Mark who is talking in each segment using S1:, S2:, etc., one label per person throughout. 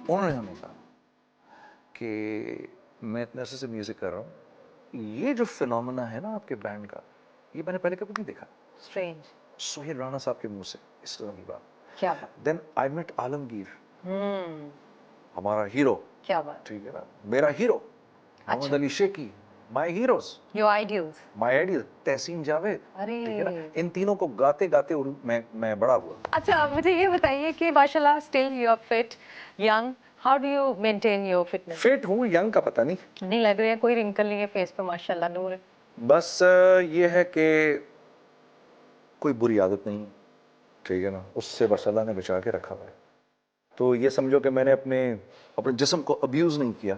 S1: उन्होंने हमें कहा कि मैं इतने अरसे से म्यूजिक कर रहा हूँ, ये जो फिनोमेना है ना आपके बैंड का, ये मैंने पहले कभी नहीं देखा।
S2: स्ट्रेंज।
S1: सोहेल राणा साहब के मुंह से इस तरह की बात।
S2: क्या बात।
S1: देन आई मेट आलमगीर, हमारा हीरो,
S2: क्या बात।
S1: ठीक है ना, मेरा हीरो मोहम्मद
S2: अच्छा।
S1: Ali Shekhi, my heroes,
S2: your ideals.
S1: My ideal Tahseen Javed,
S2: अरे
S1: ठीक है ना, इन तीनों को गाते गाते मैं बड़ा हुआ।
S2: अच्छा, मुझे ये बताइए कि माशाल्लाह still you are fit, young, how do you maintain your fitness?
S1: Fit हूँ, यंग का पता नहीं,
S2: नहीं लग रहा है, कोई रिंकल नहीं है फेस पे, माशाल्लाह नूर है।
S1: बस ये है कि कोई बुरी आदत नहीं, ठीक है ना, उससे बस अल्लाह ने बचा के रखा हुआ है। तो ये समझो कि मैंने अपने जिस्म को अब्यूज नहीं किया,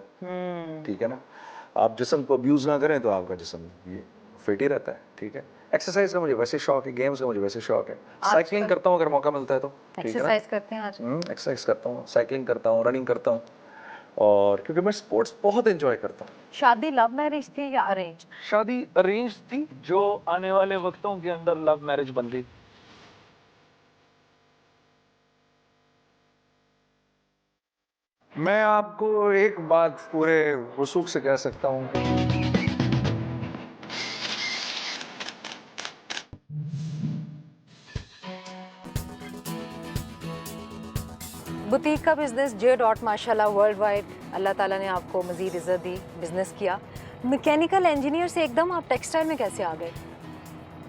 S1: ठीक है ना। आप जिस्म को अब्यूज ना करें तो आपका जिस्म ये फिट ही रहता है, ठीक है। एक्सरसाइज का मुझे वैसे शौक है, गेम्स का मुझे वैसे शौक है, साइकिलिंग करता हूँ अगर मौका मिलता है तो, ठीक है ना।
S2: एक्सरसाइज करते हैं आज?
S1: एक्सरसाइज करता हूँ, साइकिलिंग करता हूँ, रनिंग करता हूँ, और क्योंकि मैं स्पोर्ट्स बहुत एंजॉय करता हूँ।
S2: शादी लव मैरिज थी या अरेंज?
S1: शादी अरेंज थी, जो आने वाले वक्तों के अंदर लव मैरिज बन गई। मैं आपको एक बात पूरे वसूख से कह सकता हूँ,
S2: बुटीक का बिजनेस जे डॉट माशाल्लाह वर्ल्ड वाइड, अल्लाह ताला ने आपको मजीद इज्जत दी, बिजनेस किया। मैकेनिकल इंजीनियर से एकदम आप टेक्सटाइल में कैसे आ गए?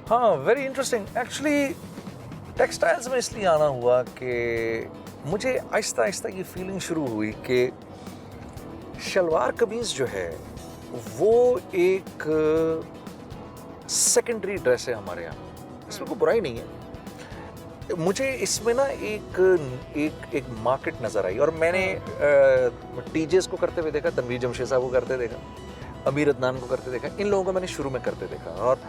S1: हाँ वेरी इंटरेस्टिंग। एक्चुअली टेक्सटाइल्स में इसलिए आना हुआ कि मुझे आहिस्ता आहिस्ता ये फीलिंग शुरू हुई कि शलवार कमीज जो है वो एक सेकेंडरी ड्रेस है हमारे यहाँ, इसमें कोई बुराई नहीं है। मुझे इसमें ना एक मार्केट नजर आई, और मैंने टीजेस को करते हुए देखा, तनवीर जमशेद साहब को करते देखा, अमीर अदनान को करते देखा, इन लोगों को मैंने शुरू में करते देखा, और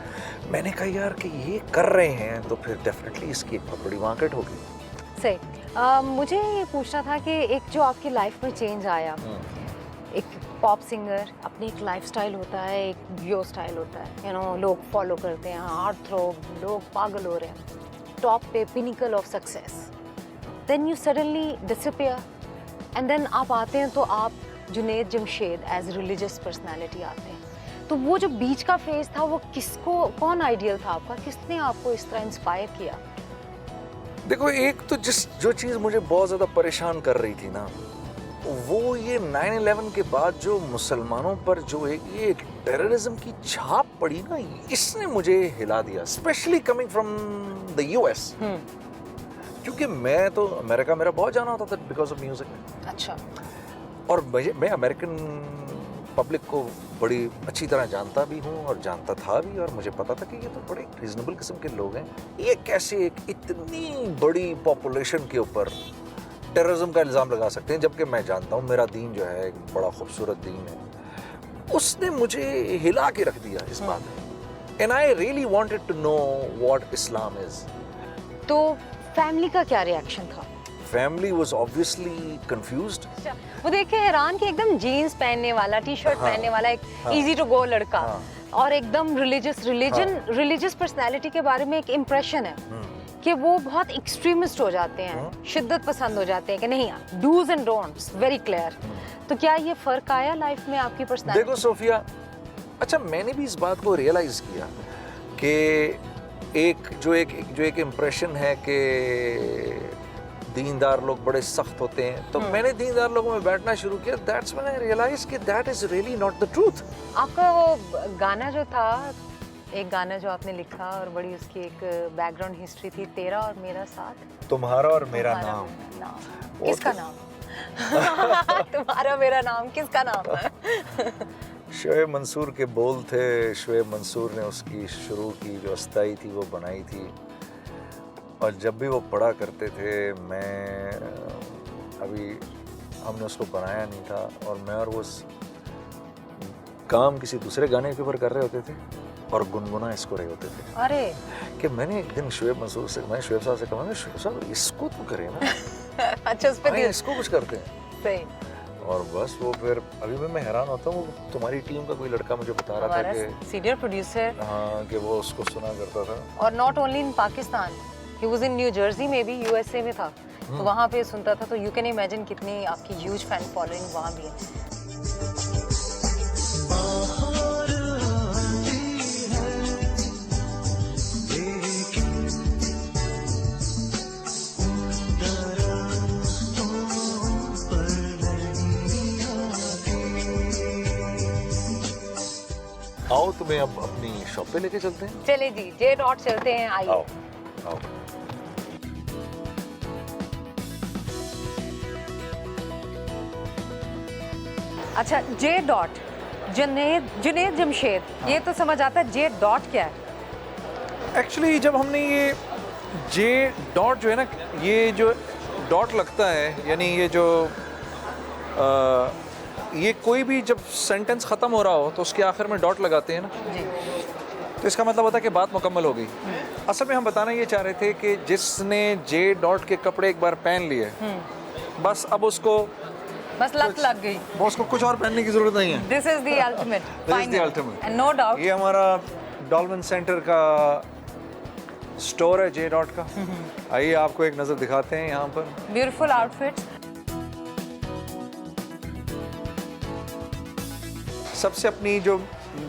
S1: मैंने कहा यार कि ये कर रहे हैं तो फिर डेफिनेटली इसकी एक बहुत बड़ी मार्केट होगी।
S2: सही। मुझे ये पूछना था कि एक जो आपकी लाइफ में चेंज आया, एक पॉप सिंगर, अपनी एक लाइफस्टाइल होता है, एक जियो स्टाइल होता है, लोग फॉलो करते हैं, हार्ट थ्रोब, लोग पागल हो रहे हैं, टॉप पे, pinnacle of success, then you suddenly disappear, and then आप आते हैं तो आप Junaid Jamshed as religious personality आते हैं। तो वो जो बीच का फेज था, वो कौन आइडियल था आपका, किसने आपको इस तरह इंस्पायर किया?
S1: देखो, एक तो जो चीज़ मुझे बहुत ज़्यादा परेशान कर रही थी ना, वो ये 9/11 के बाद जो मुसलमानों पर जो ये टेररिज्म की छाप पड़ी ना, इसने मुझे हिला दिया, specially coming from the US. क्योंकि मैं तो अमेरिका, मेरा बहुत जाना होता था बिकॉज ऑफ म्यूजिक।
S2: अच्छा।
S1: और मैं अमेरिकन पब्लिक को बड़ी अच्छी तरह जानता भी हूँ और जानता था भी, और मुझे पता था कि ये तो बड़े रीजनेबल किस्म के लोग हैं, ये कैसे एक इतनी बड़ी पॉपुलेशन के ऊपर टेररिज्म का इल्ज़ाम लगा सकते हैं, जबकि मैं जानता हूँ मेरा दीन जो है एक बड़ा खूबसूरत दीन है। उसने मुझे हिला के रख दिया इस बात में, and I really wanted to know what Islam is.
S2: तो फैमिली का क्या रिएक्शन था?
S1: Family was obviously confused.
S2: वो देखे हैरान कि एकदम जीन्स पहनने वाला, टी शर्ट पहनने वाला, एक इजी टू गो लड़का, और एकदम रिलीजियस पर्सनालिटी के बारे में एक इम्प्रेशन है कि वो बहुत एक्सट्रीमिस्ट हो जाते हैं, शिद्दत पसंद हो जाते हैं, कि नहीं, dos and don'ts very clear. तो क्या ये फर्क आया लाइफ में आपकी पर्सनालिटी?
S1: देखो सोफिया, अच्छा मैंने भी इस बात को रियलाइज किया कि एक इम्प्रेशन है कि दीनदार लोग बड़े सख्त होते हैं, तो मैंने दीनदार लोगों में बैठना शुरू किया। दैट्स व्हेन आई रियलाइज कि that is really not the truth.
S2: आपका वो गाना जो था, एक गाना जो आपने लिखा और बड़ी उसकी एक बैकग्राउंड हिस्ट्री थी, तेरा और मेरा साथ,
S1: तुम्हारा और मेरा नाम।
S2: किसका नाम? तुम्हारा मेरा नाम किसका नाम है?
S1: शोएब मंसूर के बोल थे, शोएब मंसूर ने उसकी शुरू की जो अस्थाई थी वो बनाई थी, और जब भी वो पढ़ा करते थे, हमने उसको बनाया नहीं था, और मैं और वो काम किसी दूसरे गाने के ऊपर कर रहे होते थे और गुनगुना इसको रहे होते थे।
S2: अरे
S1: कि मैंने एक दिन शोएब मंसूर से, मैं शोएब साहब से कहा, शोएब साहब इसको तो करें ना।
S2: अच्छा, उस पे
S1: इसको कुछ करते हैं।
S2: सही।
S1: और बस वो फिर अभी भी मैं हैरान होता हूँ, तुम्हारी टीम का कोई लड़का मुझे बता रहा था कि
S2: सीनियर प्रोड्यूसर,
S1: हाँ, कि वो उसको सुना करता था।
S2: और not only in Pakistan, he was in new Jersey में भी, यूएसए में था, तो वहाँ पे सुनता था, तो यू कैन इमेजिन कितनी आपकी ह्यूज फैन फॉलोइंग वहाँ भी है।
S1: आओ तुम्हें अब अपनी शॉप पे लेके चलते हैं।
S2: चले जी, जे डॉट चलते हैं, आइए।
S1: आओ आओ।
S2: अच्छा, जे डॉट, जुनेद जमशेद, ये तो समझ आता है, जे डॉट क्या है?
S3: एक्चुअली जब हमने ये जे डॉट जो है ना, ये जो डॉट लगता है, यानी ये जो ये कोई भी जब सेंटेंस ख़त्म हो रहा हो तो उसके आखिर में डॉट लगाते हैं ना,
S2: जी।
S3: तो इसका मतलब होता है कि बात मुकम्मल हो गई। असल में हम बताना ये चाह रहे थे कि जिसने जे डॉट के कपड़े एक बार पहन लिए, बस अब उसको
S2: बस लत लग गई।
S3: वो उसको कुछ और पहनने की ज़रूरत नहीं है।
S2: This is the ultimate,
S3: This is the ultimate.
S2: And no doubt.
S3: ये हमारा डॉल्फिन सेंटर का स्टोर है जे डॉट का। आइए आपको एक नज़र दिखाते हैं यहाँ पर।
S2: Beautiful outfits.
S3: सबसे अपनी जो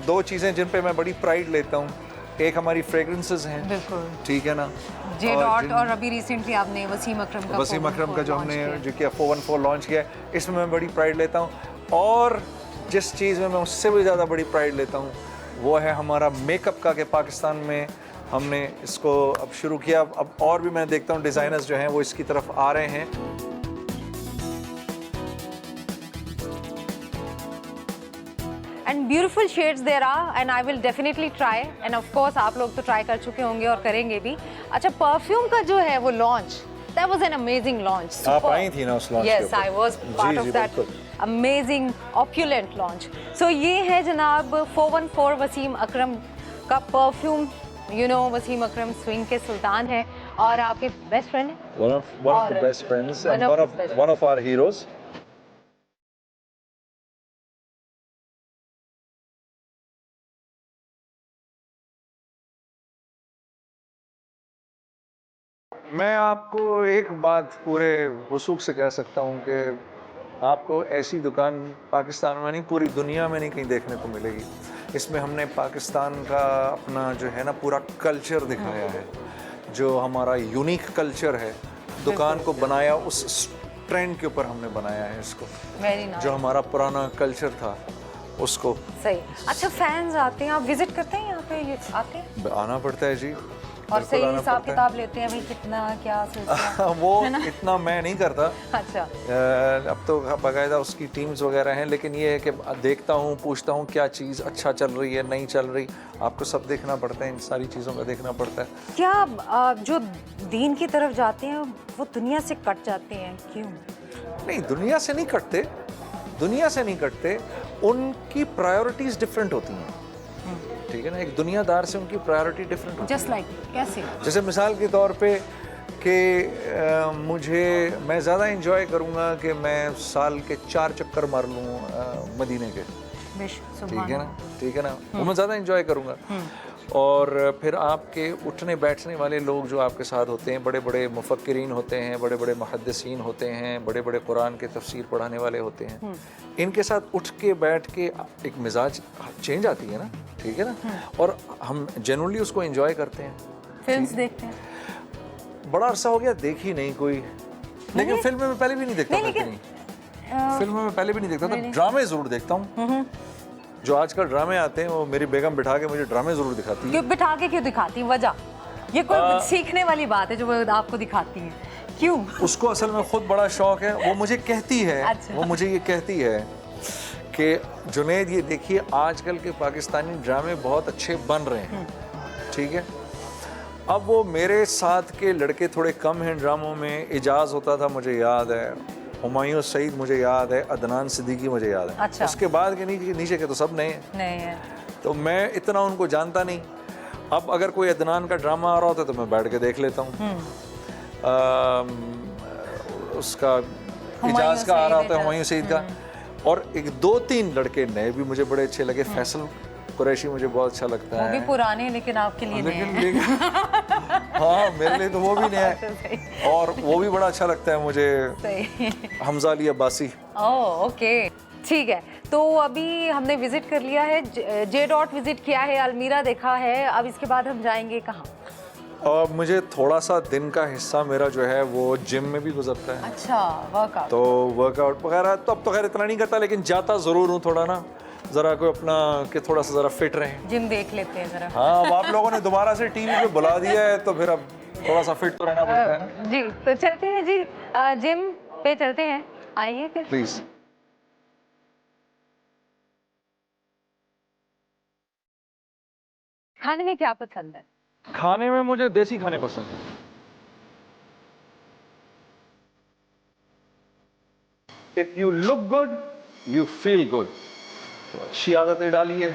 S3: दो चीज़ें जिन पे मैं बड़ी प्राइड लेता हूँ, एक हमारी फ्रेगरेंसेस हैं,
S2: बिल्कुल।
S3: ठीक है ना,
S2: जे
S3: और
S2: डॉट,
S3: जिन-
S2: और अभी रिसेंटली आपने वसीम अकरम का
S3: वसीम अकरम का जो
S2: 414
S3: हमने
S2: launch
S3: जो किया 414 लॉन्च किया है, इसमें मैं बड़ी प्राइड लेता हूँ। और जिस चीज़ में मैं उससे भी ज़्यादा बड़ी प्राइड लेता हूँ वो है हमारा मेकअप का, कि पाकिस्तान में हमने इसको अब शुरू किया। अब और भी मैं देखता हूँ डिज़ाइनर्स जो हैं वो इसकी तरफ आ रहे हैं।
S2: And beautiful shades there are, and I will definitely try, and of course आप लोग तो ट्राई कर चुके होंगे और करेंगे भी। अच्छा, परफ्यूम का जो है वो launch, that was an amazing launch.
S3: आप आई थी ना उस launch
S2: yes, I was part of that amazing opulent launch. So ये है जनाब 414 वसीम अकरम का perfume. You know, Wasim Akram swing के सुल्तान है और आपके बेस्ट फ्रेंड हैं।
S3: One of the
S2: और-
S3: best friends
S2: one
S3: and
S2: of
S3: one
S2: the
S3: of
S2: best
S3: one of our heroes. मैं आपको एक बात पूरे वसूख से कह सकता हूँ कि आपको ऐसी दुकान पाकिस्तान में नहीं, पूरी दुनिया में नहीं कहीं देखने को मिलेगी। इसमें हमने पाकिस्तान का अपना जो है ना पूरा कल्चर दिखाया है, जो हमारा यूनिक कल्चर है। दुकान को बनाया उस ट्रेंड के ऊपर हमने बनाया है इसको,
S2: वेरी नाइस,
S3: जो हमारा पुराना कल्चर था उसको।
S2: सही। अच्छा, फैंस आते हैं, आप विजिट करते हैं यहाँ पे? ये आते हैं
S3: आना पड़ता है जी,
S2: और
S3: बिल्कुल
S2: सही
S3: आना
S2: हिसाब
S3: पड़ता है।
S2: किताब लेते हैं भाई, कितना क्या सिलसिला?
S3: वो इतना मैं नहीं करता।
S2: अच्छा,
S3: अब तो बाकायदा उसकी टीम्स वगैरह हैं, लेकिन ये है कि देखता हूँ, पूछता हूँ क्या चीज़ अच्छा चल रही है, नहीं चल रही। आपको सब देखना पड़ता है, इन सारी चीज़ों का देखना पड़ता है।
S2: क्या जो दीन की तरफ जाते हैं वो दुनिया से कट जाते हैं, क्यों?
S3: नहीं, दुनिया से नहीं कटते, दुनिया से नहीं कटते, उनकी प्रायोरिटीज़ डिफरेंट होती हैं, ठीक है ना। एक दुनियादार से उनकी प्रायोरिटी डिफरेंट होती है।
S2: जस्ट लाइक कैसे?
S3: जैसे मिसाल के तौर पे कि मैं ज़्यादा इंजॉय करूँगा कि मैं साल के 4 चक्कर मार लूँ मदीने के, ठीक है ना, ठीक है ना, वो मैं ज़्यादा इंजॉय करूँगा। और फिर आपके उठने बैठने वाले लोग जो आपके साथ होते हैं, बड़े बड़े मुफक्किरीन होते हैं, बड़े बड़े मुहद्दिसीन होते हैं, बड़े बड़े कुरान के तफसीर पढ़ाने वाले होते हैं, इनके साथ उठ के बैठ के एक मिजाज चेंज आती है ना, ठीक है ना। और हम जनरली उसको एंजॉय करते हैं।
S2: फिल्म्स देखते हैं?
S3: बड़ा अरसा हो गया देखी नहीं कोई, लेकिन फिल्म में पहले भी नहीं देखता था
S2: लेकिन,
S3: इतनी। फिल्म में पहले भी नहीं देखता था, ड्रामे ज़रूर देखता हूँ। जो आजकल ड्रामे आते हैं वो मेरी बेगम बिठा के मुझे ड्रामे ज़रूर दिखाती है।
S2: क्यों बिठा के क्यों दिखाती है? वजह ये कोई सीखने वाली बात है जो वो आपको दिखाती है, क्यों?
S3: उसको असल में खुद बड़ा शौक है, वो मुझे कहती है,
S2: अच्छा।
S3: वो मुझे ये कहती है कि जुनैद ये देखिए आजकल के पाकिस्तानी ड्रामे बहुत अच्छे बन रहे हैं, ठीक है। अब वो मेरे साथ के लड़के थोड़े कम हैं ड्रामों में। इजाज़ होता था, मुझे याद है, हुमायूं सईद मुझे याद है, अदनान सिद्दीकी मुझे याद है।
S2: अच्छा।
S3: उसके बाद के नीचे के तो सब नए हैं,
S2: नहीं है।
S3: तो मैं इतना उनको जानता नहीं। अब अगर कोई अदनान का ड्रामा आ रहा होता है तो मैं बैठ के देख लेता हूँ। उसका इजाज़ का आ रहा होता है, हुमायूं सईद का। और एक 2-3 लड़के नए भी मुझे बड़े अच्छे लगे। फैसल कुरैशी मुझे बहुत अच्छा लगता
S2: वो
S3: है।
S2: भी पुराने, लेकिन आपके लिए नए हैं।
S3: लेकिन हाँ, मेरे लिए तो वो भी नया है।
S2: सही।
S3: और वो भी बड़ा अच्छा लगता है मुझे,
S2: सही।
S3: हमजा अली अब्बासी।
S2: ओह ओके, ठीक है। तो अभी हमने विजिट कर लिया है, जे डॉट विजिट किया है, अलमीरा देखा है, अब इसके बाद हम जाएंगे कहाँ?
S3: और मुझे थोड़ा सा दिन का हिस्सा मेरा जो है वो जिम में भी गुजरता है।
S2: अच्छा, वर्कआउट।
S3: तो वर्कआउट वगैरह तो अब तो खैर इतना नहीं करता, लेकिन जाता ज़रूर हूँ थोड़ा ना, ज़रा कोई अपना कि थोड़ा सा ज़रा फिट रहे।
S2: जिम देख लेते हैं जरा।
S3: हाँ, अब आप लोगों ने दोबारा से टीवी पे बुला दिया है तो फिर अब थोड़ा सा फिट तो रहना पड़ता है ना।
S2: जी, तो चलते हैं जी, जिम पे चलते हैं, आइए फिर।
S3: प्लीज़।
S2: खाने में क्या पसंद है?
S3: खाने में मुझे देसी खाने पसंद है। If you look good, you feel good। तो अच्छी आदतें डाली है।